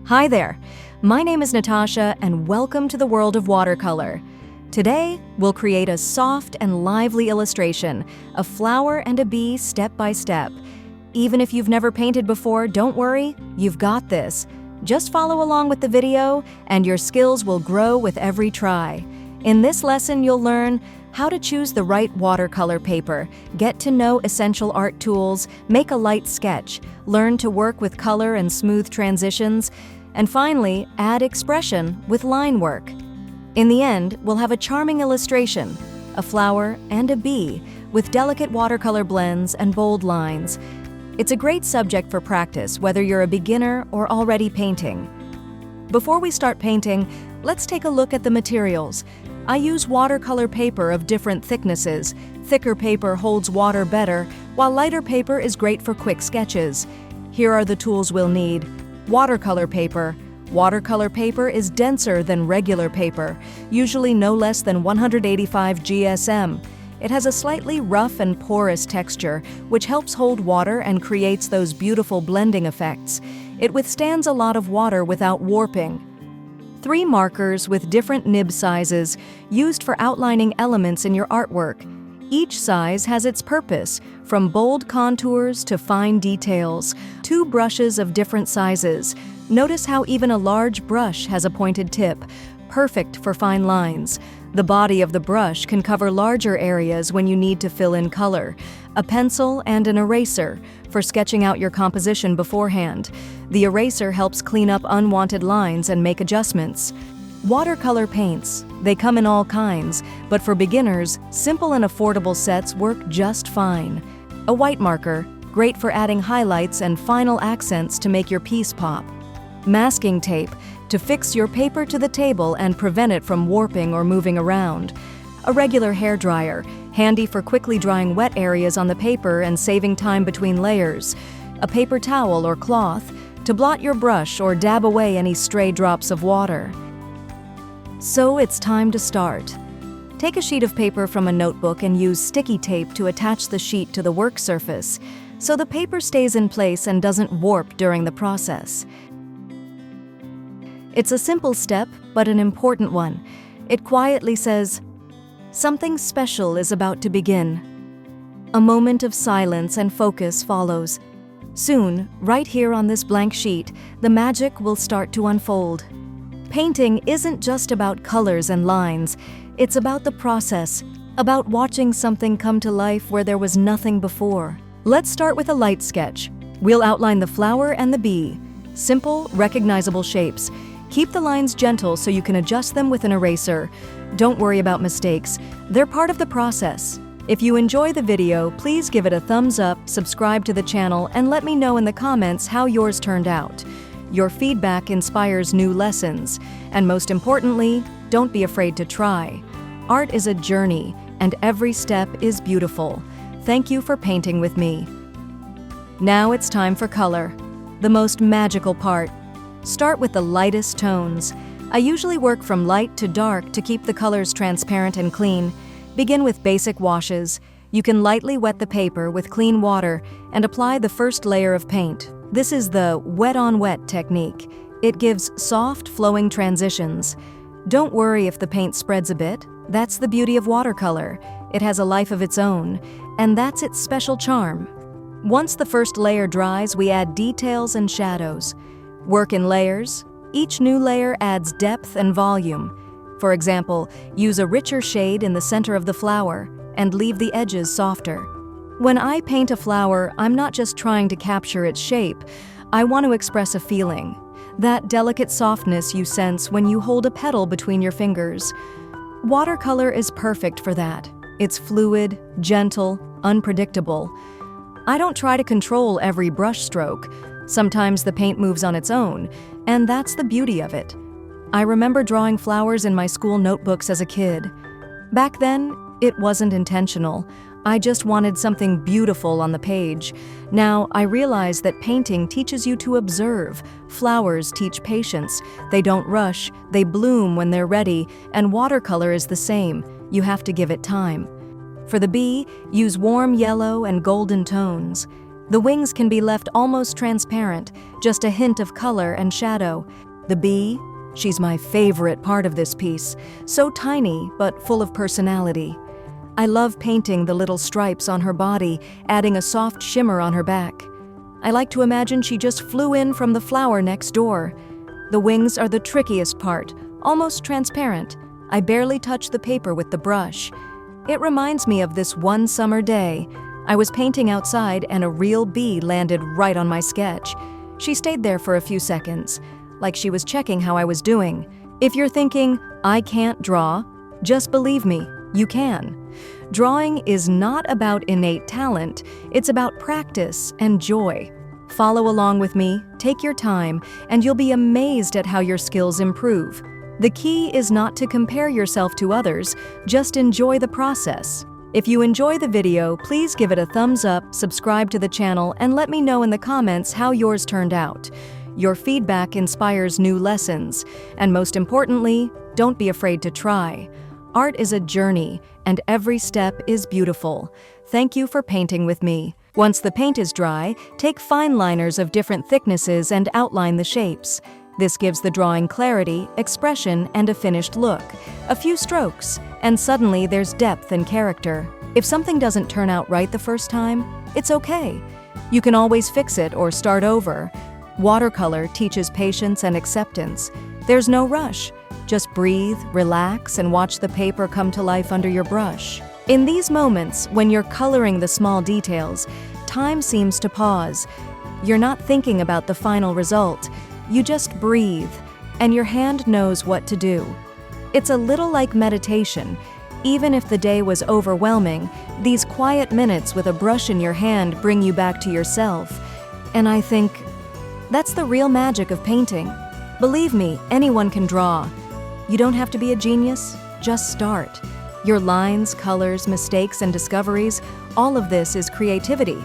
Hi there, my name is Natasha and welcome to the world of watercolor. Today, we'll create a soft and lively illustration, a flower and a bee step by step. Even if you've never painted before, don't worry, you've got this. Just follow along with the video and your skills will grow with every try. In this lesson, you'll learn how to choose the right watercolor paper, get to know essential art tools, make a light sketch, learn to work with color and smooth transitions, and finally, add expression with line work. In the end, we'll have a charming illustration, a flower and a bee, with delicate watercolor blends and bold lines. It's a great subject for practice, whether you're a beginner or already painting. Before we start painting, let's take a look at the materials. I use watercolor paper of different thicknesses. Thicker paper holds water better, while lighter paper is great for quick sketches. Here are the tools we'll need. Watercolor paper. Watercolor paper is denser than regular paper, usually no less than 185 GSM. It has a slightly rough and porous texture, which helps hold water and creates those beautiful blending effects. It withstands a lot of water without warping. 3 markers with different nib sizes, used for outlining elements in your artwork. Each size has its purpose, from bold contours to fine details. 2 brushes of different sizes. Notice how even a large brush has a pointed tip, perfect for fine lines. The body of the brush can cover larger areas when you need to fill in color. A pencil and an eraser for sketching out your composition beforehand. The eraser helps clean up unwanted lines and make adjustments. Watercolor paints. They come in all kinds, but for beginners, simple and affordable sets work just fine. A white marker, great for adding highlights and final accents to make your piece pop. Masking tape, to fix your paper to the table and prevent it from warping or moving around. A regular hairdryer, handy for quickly drying wet areas on the paper and saving time between layers. A paper towel or cloth, to blot your brush or dab away any stray drops of water. So it's time to start. Take a sheet of paper from a notebook and use sticky tape to attach the sheet to the work surface, so the paper stays in place and doesn't warp during the process. It's a simple step, but an important one. It quietly says, "Something special is about to begin." A moment of silence and focus follows. Soon, right here on this blank sheet, the magic will start to unfold. Painting isn't just about colors and lines. It's about the process, about watching something come to life where there was nothing before. Let's start with a light sketch. We'll outline the flower and the bee. Simple, recognizable shapes. Keep the lines gentle so you can adjust them with an eraser. Don't worry about mistakes. They're part of the process. If you enjoy the video, please give it a thumbs up, subscribe to the channel, and let me know in the comments how yours turned out. Your feedback inspires new lessons. And most importantly, don't be afraid to try. Art is a journey, and every step is beautiful. Thank you for painting with me. Now it's time for color, the most magical part. Start with the lightest tones. I usually work from light to dark to keep the colors transparent and clean. Begin with basic washes. You can lightly wet the paper with clean water and apply the first layer of paint. This is the wet-on-wet technique. It gives soft, flowing transitions. Don't worry if the paint spreads a bit. That's the beauty of watercolor. It has a life of its own, and that's its special charm. Once the first layer dries, we add details and shadows. Work in layers. Each new layer adds depth and volume. For example, use a richer shade in the center of the flower and leave the edges softer. When I paint a flower, I'm not just trying to capture its shape. I want to express a feeling. That delicate softness you sense when you hold a petal between your fingers. Watercolor is perfect for that. It's fluid, gentle, unpredictable. I don't try to control every brush stroke. Sometimes the paint moves on its own, and that's the beauty of it. I remember drawing flowers in my school notebooks as a kid. Back then, it wasn't intentional. I just wanted something beautiful on the page. Now, I realize that painting teaches you to observe. Flowers teach patience. They don't rush, they bloom when they're ready, and watercolor is the same. You have to give it time. For the bee, use warm yellow and golden tones. The wings can be left almost transparent, just a hint of color and shadow. The bee, she's my favorite part of this piece, so tiny but full of personality. I love painting the little stripes on her body, adding a soft shimmer on her back. I like to imagine she just flew in from the flower next door. The wings are the trickiest part, almost transparent. I barely touch the paper with the brush. It reminds me of this one summer day. I was painting outside and a real bee landed right on my sketch. She stayed there for a few seconds, like she was checking how I was doing. If you're thinking, I can't draw, just believe me, you can. Drawing is not about innate talent, it's about practice and joy. Follow along with me, take your time, and you'll be amazed at how your skills improve. The key is not to compare yourself to others, just enjoy the process. If you enjoy the video, please give it a thumbs up, subscribe to the channel, and let me know in the comments how yours turned out. Your feedback inspires new lessons, and most importantly, don't be afraid to try. Art is a journey, and every step is beautiful. Thank you for painting with me. Once the paint is dry, take fine liners of different thicknesses and outline the shapes. This gives the drawing clarity, expression, and a finished look. A few strokes, and suddenly there's depth and character. If something doesn't turn out right the first time, it's okay. You can always fix it or start over. Watercolor teaches patience and acceptance. There's no rush. Just breathe, relax, and watch the paper come to life under your brush. In these moments, when you're coloring the small details, time seems to pause. You're not thinking about the final result. You just breathe, and your hand knows what to do. It's a little like meditation. Even if the day was overwhelming, these quiet minutes with a brush in your hand bring you back to yourself. And I think that's the real magic of painting. Believe me, anyone can draw. You don't have to be a genius, just start. Your lines, colors, mistakes, and discoveries, all of this is creativity.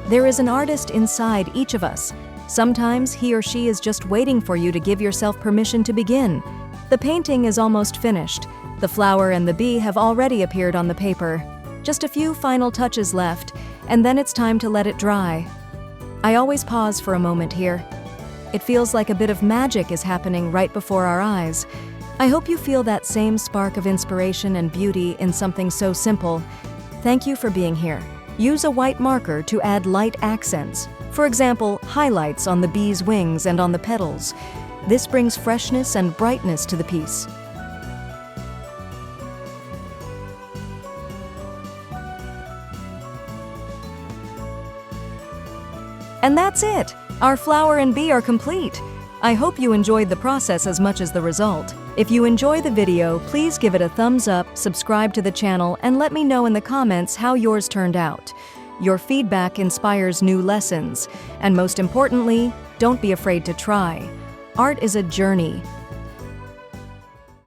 There is an artist inside each of us. Sometimes he or she is just waiting for you to give yourself permission to begin. The painting is almost finished. The flower and the bee have already appeared on the paper. Just a few final touches left, and then it's time to let it dry. I always pause for a moment here. It feels like a bit of magic is happening right before our eyes. I hope you feel that same spark of inspiration and beauty in something so simple. Thank you for being here. Use a white marker to add light accents. For example, highlights on the bee's wings and on the petals. This brings freshness and brightness to the piece. And that's it! Our flower and bee are complete. I hope you enjoyed the process as much as the result. If you enjoy the video, please give it a thumbs up, subscribe to the channel, and let me know in the comments how yours turned out. Your feedback inspires new lessons, and most importantly, don't be afraid to try. Art is a journey,